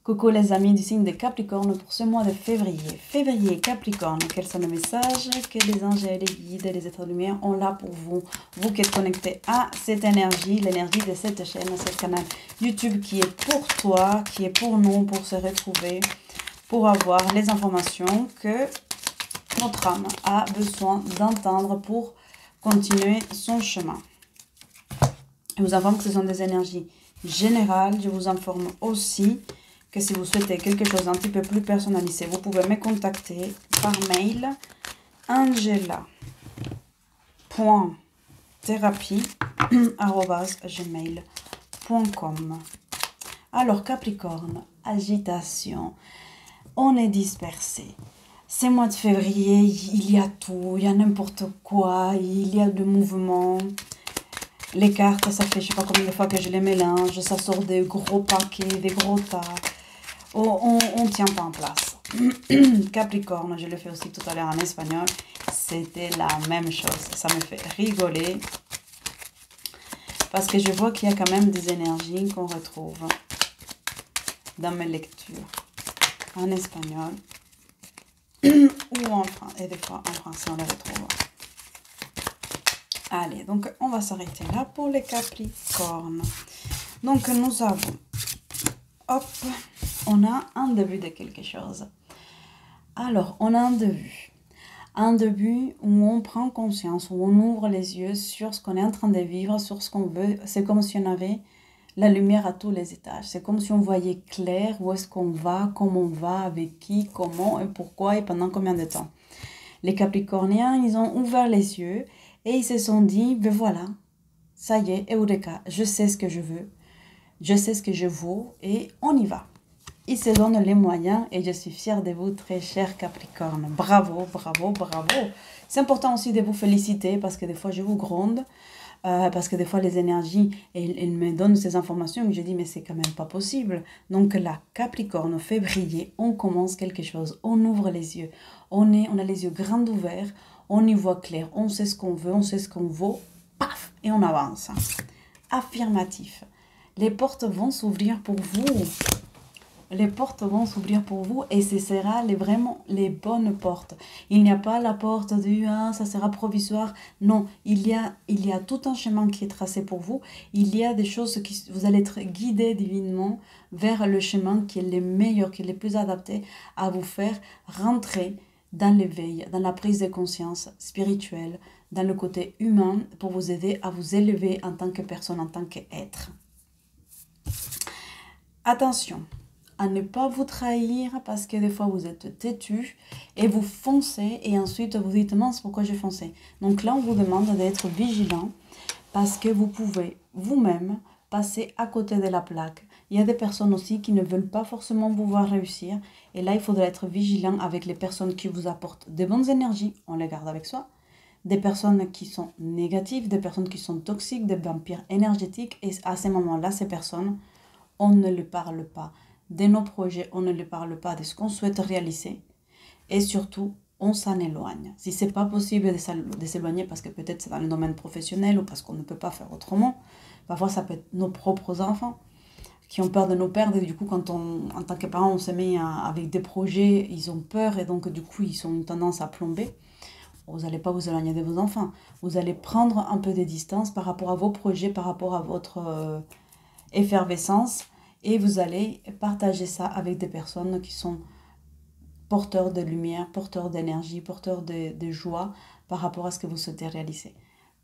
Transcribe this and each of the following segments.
Coucou les amis du signe de Capricorne pour ce mois de février. Février, Capricorne, quels sont les messages que les anges et les guides et les êtres de lumière ont là pour vous? Vous qui êtes connectés à cette énergie, l'énergie de cette chaîne, ce canal YouTube qui est pour toi, qui est pour nous, pour se retrouver, pour avoir les informations que notre âme a besoin d'entendre pour continuer son chemin. Je vous informe que ce sont des énergies générales. Je vous informe aussi que si vous souhaitez quelque chose un petit peu plus personnalisé, vous pouvez me contacter par mail angela.thérapie@gmail.com. Alors Capricorne, agitation, on est dispersé. C'est mois de février, il y a tout, il y a n'importe quoi, il y a de mouvements. Les cartes, ça fait je sais pas combien de fois que je les mélange, ça sort des gros paquets, des gros tas. On ne tient pas en place. Capricorne, je le fais aussi tout à l'heure en espagnol, c'était la même chose. Ça me fait rigoler parce que je vois qu'il y a quand même des énergies qu'on retrouve dans mes lectures en espagnol ou en français, et des fois en français on les retrouve. Allez, donc on va s'arrêter là pour les Capricornes. Donc nous avons, hop, on a un début de quelque chose. Alors, on a un début. Un début où on prend conscience, où on ouvre les yeux sur ce qu'on est en train de vivre, sur ce qu'on veut. C'est comme si on avait la lumière à tous les étages. C'est comme si on voyait clair où est-ce qu'on va, comment on va, avec qui, comment et pourquoi et pendant combien de temps. Les Capricorniens, ils ont ouvert les yeux et ils se sont dit, ben voilà, ça y est, Eureka, je sais ce que je veux, je sais ce que je vaux et on y va. Ils se donnent les moyens et je suis fière de vous, très cher Capricorne. Bravo, bravo, bravo. C'est important aussi de vous féliciter parce que des fois je vous gronde, parce que des fois les énergies, elles me donnent ces informations et je dis mais c'est quand même pas possible. Donc là, Capricorne, au février, on commence quelque chose, on ouvre les yeux, on a les yeux grands ouverts, on y voit clair, on sait ce qu'on veut, on sait ce qu'on vaut, paf, et on avance. Affirmatif. Les portes vont s'ouvrir pour vous. Les portes vont s'ouvrir pour vous et ce sera vraiment les bonnes portes. Il n'y a pas la porte du « ah, ça sera provisoire ». Non, il y a tout un chemin qui est tracé pour vous. Il y a des choses qui vous allez être guidés divinement vers le chemin qui est le meilleur, qui est le plus adapté à vous faire rentrer dans l'éveil, dans la prise de conscience spirituelle, dans le côté humain pour vous aider à vous élever en tant que personne, en tant qu'être. Attention à ne pas vous trahir parce que des fois vous êtes têtu et vous foncez et ensuite vous dites mince pourquoi j'ai foncé. Donc là on vous demande d'être vigilant parce que vous pouvez vous-même passer à côté de la plaque. Il y a des personnes aussi qui ne veulent pas forcément vous voir réussir et là il faudra être vigilant avec les personnes qui vous apportent des bonnes énergies, on les garde avec soi. Des personnes qui sont négatives, des personnes qui sont toxiques, des vampires énergétiques et à ces moments-là, ces personnes, on ne les parle pas de nos projets, on ne les parle pas de ce qu'on souhaite réaliser et surtout, on s'en éloigne. Si ce n'est pas possible de s'éloigner parce que peut-être c'est dans le domaine professionnel ou parce qu'on ne peut pas faire autrement, parfois ça peut être nos propres enfants qui ont peur de nous perdre et du coup quand en tant que parents on se met avec des projets, ils ont peur et donc du coup ils ont une tendance à plomber. Vous n'allez pas vous éloigner de vos enfants, vous allez prendre un peu de distance par rapport à vos projets, par rapport à votre effervescence. Et vous allez partager ça avec des personnes qui sont porteurs de lumière, porteurs d'énergie, porteurs de joie par rapport à ce que vous souhaitez réaliser.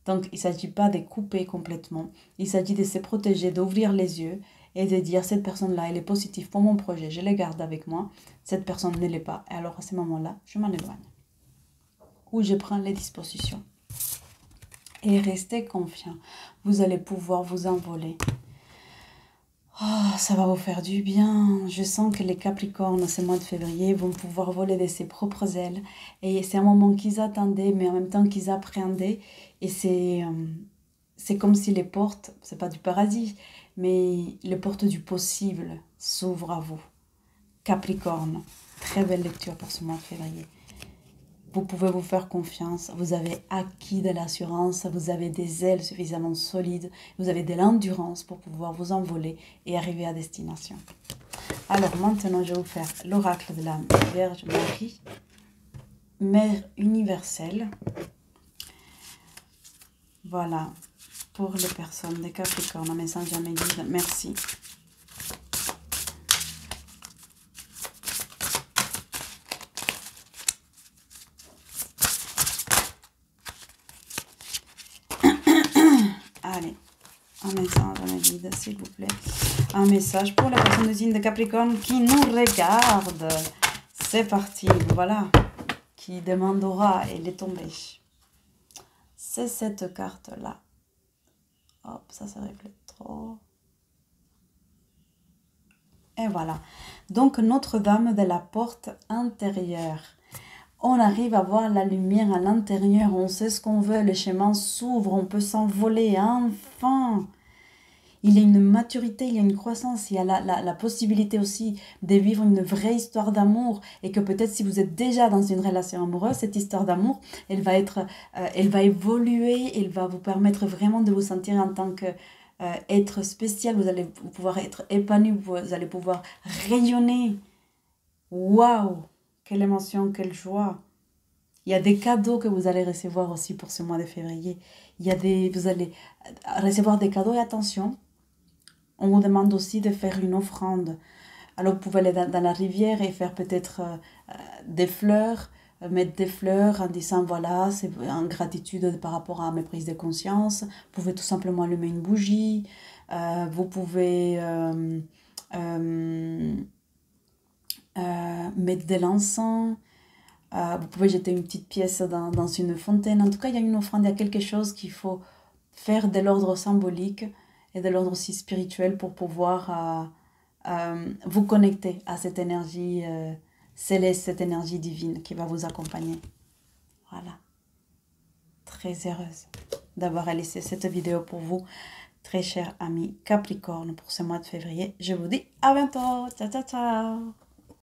Donc, il ne s'agit pas de couper complètement. Il s'agit de se protéger, d'ouvrir les yeux et de dire cette personne-là, elle est positive pour mon projet, je la garde avec moi. Cette personne ne l'est pas. Et alors, à ce moment-là, je m'en éloigne. Ou je prends les dispositions. Et restez confiants. Vous allez pouvoir vous envoler. Oh, ça va vous faire du bien. Je sens que les Capricornes, ce mois de février, vont pouvoir voler de ses propres ailes. Et c'est un moment qu'ils attendaient, mais en même temps qu'ils appréhendaient. Et c'est comme si les portes, c'est pas du paradis, mais les portes du possible s'ouvrent à vous. Capricorne, très belle lecture pour ce mois de février. Vous pouvez vous faire confiance, vous avez acquis de l'assurance, vous avez des ailes suffisamment solides, vous avez de l'endurance pour pouvoir vous envoler et arriver à destination. Alors maintenant, je vais vous faire l'oracle de la Vierge Marie, Mère universelle. Voilà, pour les personnes des Capricornes, un message à mes guides. Merci. Allez, un message à mes guides, s'il vous plaît. Un message pour les personnes des signes de Capricorne qui nous regardent. C'est parti, voilà. Qui demandera, elle est tombée. C'est cette carte-là. Hop, ça se reflète trop. Et voilà. Donc, Notre-Dame de la porte intérieure. On arrive à voir la lumière à l'intérieur. On sait ce qu'on veut. Le chemin s'ouvre. On peut s'envoler. Enfin. Il y a une maturité, il y a une croissance. Il y a la possibilité aussi de vivre une vraie histoire d'amour. Et que peut-être si vous êtes déjà dans une relation amoureuse, cette histoire d'amour, elle va évoluer. Elle va vous permettre vraiment de vous sentir en tant que... être spécial, vous allez pouvoir être épanoui, vous allez pouvoir rayonner. Waouh, quelle émotion, quelle joie. Il y a des cadeaux que vous allez recevoir aussi pour ce mois de février. Vous allez recevoir des cadeaux et attention, on vous demande aussi de faire une offrande. Alors vous pouvez aller dans la rivière et faire peut-être des fleurs, mettre des fleurs en disant voilà, c'est en gratitude par rapport à mes prises de conscience. Vous pouvez tout simplement allumer une bougie. Vous pouvez mettre de l'encens. Vous pouvez jeter une petite pièce dans une fontaine. En tout cas, il y a une offrande, il y a quelque chose qu'il faut faire de l'ordre symbolique et de l'ordre aussi spirituel pour pouvoir vous connecter à cette énergie céleste, cette énergie divine qui va vous accompagner. Voilà. Très heureuse d'avoir laissé cette vidéo pour vous, très chers amis Capricorne, pour ce mois de février. Je vous dis à bientôt. Ciao, ciao, ciao.